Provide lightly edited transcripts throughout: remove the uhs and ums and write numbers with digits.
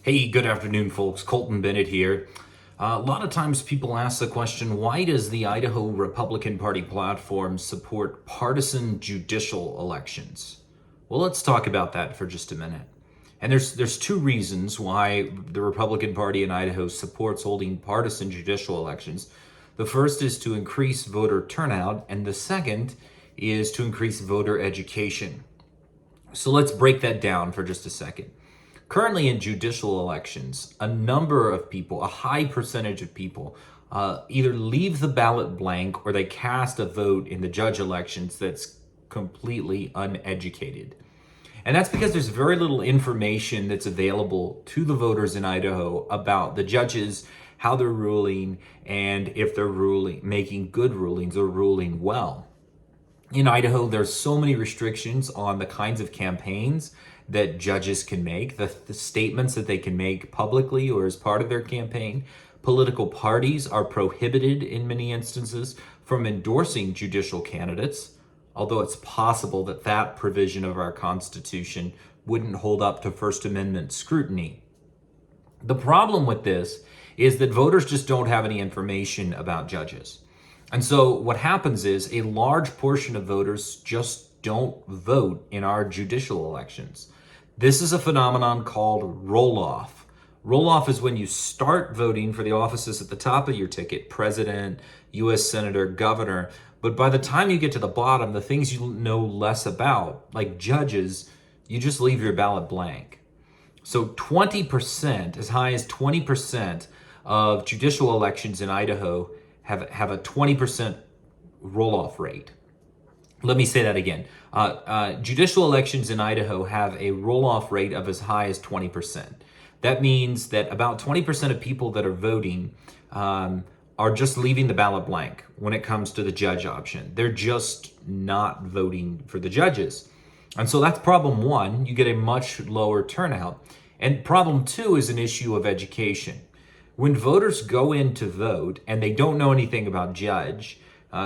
Hey, good afternoon, folks. Colton Bennett here. A lot of times people ask the question, why does the Idaho Republican Party platform support partisan judicial elections? Well, let's talk about that for just a minute. And there's two reasons why the Republican Party in Idaho supports holding partisan judicial elections. The first is to increase voter turnout, and the second is to increase voter education. So let's break that down for just a second. Currently in judicial elections, a number of people, a high percentage of people, either leave the ballot blank or they cast a vote in the judge elections that's completely uneducated. And that's because there's very little information that's available to the voters in Idaho about the judges, how they're ruling, and if they're making good rulings or ruling well. In Idaho, there's so many restrictions on the kinds of campaigns that judges can make, the statements that they can make publicly or as part of their campaign. Political parties are prohibited in many instances from endorsing judicial candidates, although it's possible that that provision of our Constitution wouldn't hold up to First Amendment scrutiny. The problem with this is that voters just don't have any information about judges. And so what happens is a large portion of voters just don't vote in our judicial elections. This is a phenomenon called roll-off. Roll-off is when you start voting for the offices at the top of your ticket, president, U.S. senator, governor, but by the time you get to the bottom, the things you know less about, like judges, you just leave your ballot blank. So 20%, as high as 20% of judicial elections in Idaho have a 20% roll-off rate. Let me say that again. Judicial elections in Idaho have a roll-off rate of as high as 20%. That means that about 20% of people that are voting are just leaving the ballot blank when it comes to the judge option. They're just not voting for the judges. And so that's problem one. You get a much lower turnout. And problem two is an issue of education. When voters go in to vote and they don't know anything about judge,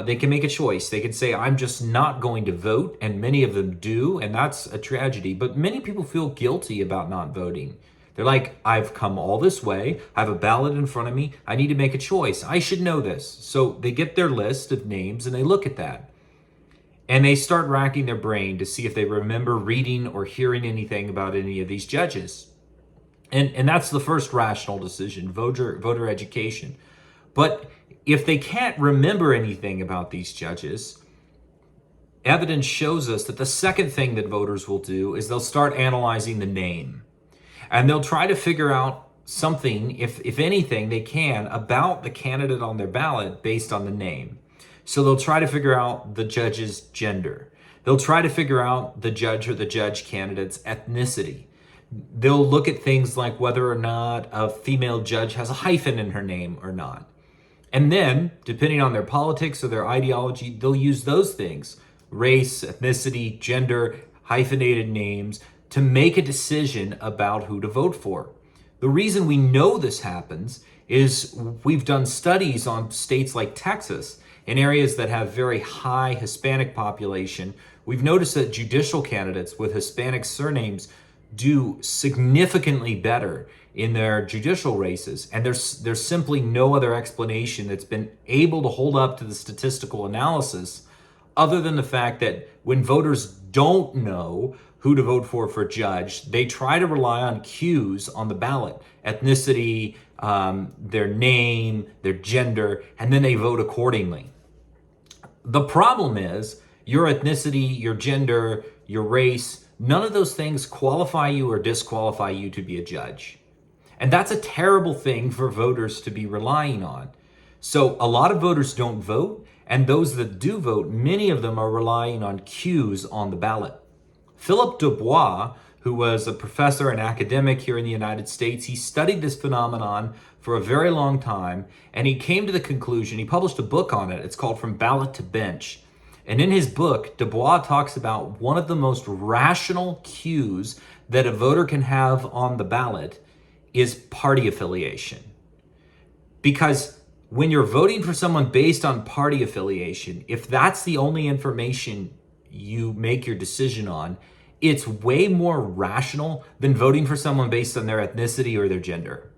they can make a choice. They can say, I'm just not going to vote, and many of them do, and that's a tragedy. But many people feel guilty about not voting. They're like, I've come all this way, I have a ballot in front of me, I need to make a choice. I should know this. So they get their list of names and they look at that. And they start racking their brain to see if they remember reading or hearing anything about any of these judges. And that's the first rational decision, voter education. But if they can't remember anything about these judges, evidence shows us that the second thing that voters will do is they'll start analyzing the name. And they'll try to figure out something, if anything, they can, about the candidate on their ballot based on the name. So they'll try to figure out the judge's gender. They'll try to figure out the judge or the judge candidate's ethnicity. They'll look at things like whether or not a female judge has a hyphen in her name or not. And then, depending on their politics or their ideology, they'll use those things, race, ethnicity, gender, hyphenated names, to make a decision about who to vote for. The reason we know this happens is we've done studies on states like Texas, in areas that have very high Hispanic population. We've noticed that judicial candidates with Hispanic surnames do significantly better in their judicial races. And there's simply no other explanation that's been able to hold up to the statistical analysis other than the fact that when voters don't know who to vote for judge, they try to rely on cues on the ballot, ethnicity, their name, their gender, and then they vote accordingly. The problem is your ethnicity, your gender, your race, none of those things qualify you or disqualify you to be a judge. And that's a terrible thing for voters to be relying on. So a lot of voters don't vote, and those that do vote, many of them are relying on cues on the ballot. Philip Dubois, who was a professor and academic here in the United States, he studied this phenomenon for a very long time, and he came to the conclusion, he published a book on it, it's called From Ballot to Bench. And in his book, Dubois talks about one of the most rational cues that a voter can have on the ballot is party affiliation. Because when you're voting for someone based on party affiliation, if that's the only information you make your decision on, it's way more rational than voting for someone based on their ethnicity or their gender.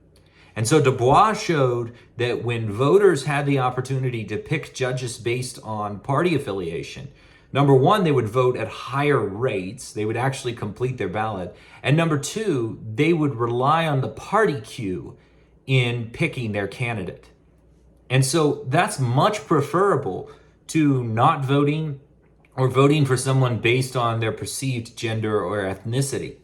And so Du Bois showed that when voters had the opportunity to pick judges based on party affiliation, number one, they would vote at higher rates. They would actually complete their ballot. And number two, they would rely on the party queue in picking their candidate. And so that's much preferable to not voting or voting for someone based on their perceived gender or ethnicity.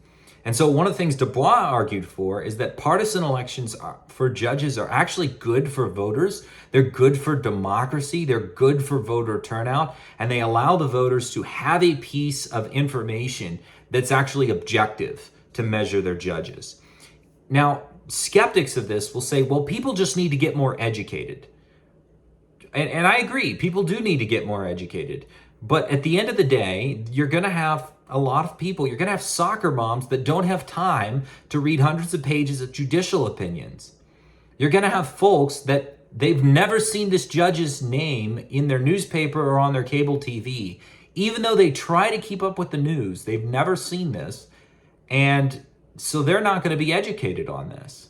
And so one of the things Du Bois argued for is that partisan elections for judges are actually good for voters. They're good for democracy. They're good for voter turnout. And they allow the voters to have a piece of information that's actually objective to measure their judges. Now, skeptics of this will say, well, people just need to get more educated. And I agree, people do need to get more educated. But at the end of the day, you're going to have a lot of people, you're going to have soccer moms that don't have time to read hundreds of pages of judicial opinions. You're going to have folks that they've never seen this judge's name in their newspaper or on their cable TV. Even though they try to keep up with the news, they've never seen this. And so they're not going to be educated on this.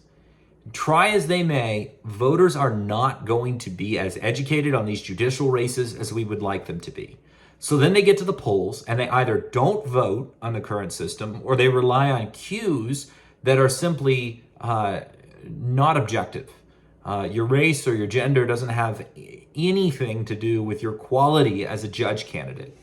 Try as they may, voters are not going to be as educated on these judicial races as we would like them to be. So then they get to the polls and they either don't vote on the current system or they rely on cues that are simply not objective. Your race or your gender doesn't have anything to do with your quality as a judge candidate.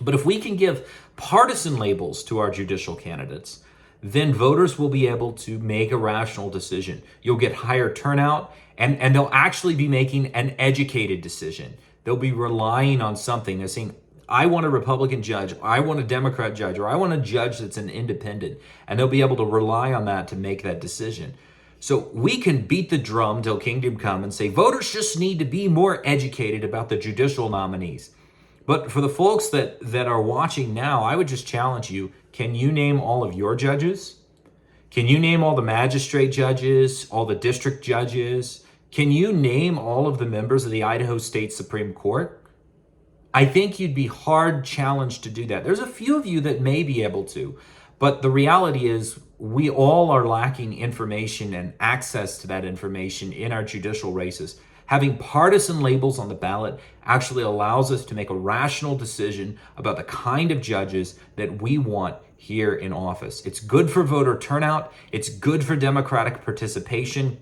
But if we can give partisan labels to our judicial candidates, then voters will be able to make a rational decision. You'll get higher turnout and they'll actually be making an educated decision. They'll be relying on something. They're saying, I want a Republican judge, I want a Democrat judge, or I want a judge that's an independent. And they'll be able to rely on that to make that decision. So we can beat the drum till kingdom come and say voters just need to be more educated about the judicial nominees. But for the folks that are watching now, I would just challenge you, can you name all of your judges? Can you name all the magistrate judges, all the district judges? Can you name all of the members of the Idaho State Supreme Court? I think you'd be hard challenged to do that. There's a few of you that may be able to, but the reality is we all are lacking information and access to that information in our judicial races. Having partisan labels on the ballot actually allows us to make a rational decision about the kind of judges that we want here in office. It's good for voter turnout, it's good for democratic participation,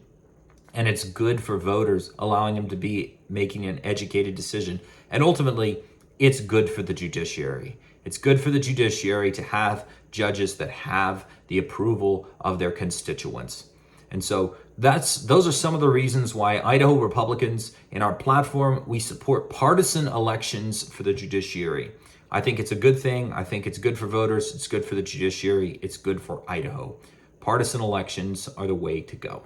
and it's good for voters, allowing them to be making an educated decision. And ultimately, it's good for the judiciary. It's good for the judiciary to have judges that have the approval of their constituents. And so those are some of the reasons why Idaho Republicans in our platform, we support partisan elections for the judiciary. I think it's a good thing. I think it's good for voters. It's good for the judiciary. It's good for Idaho. Partisan elections are the way to go.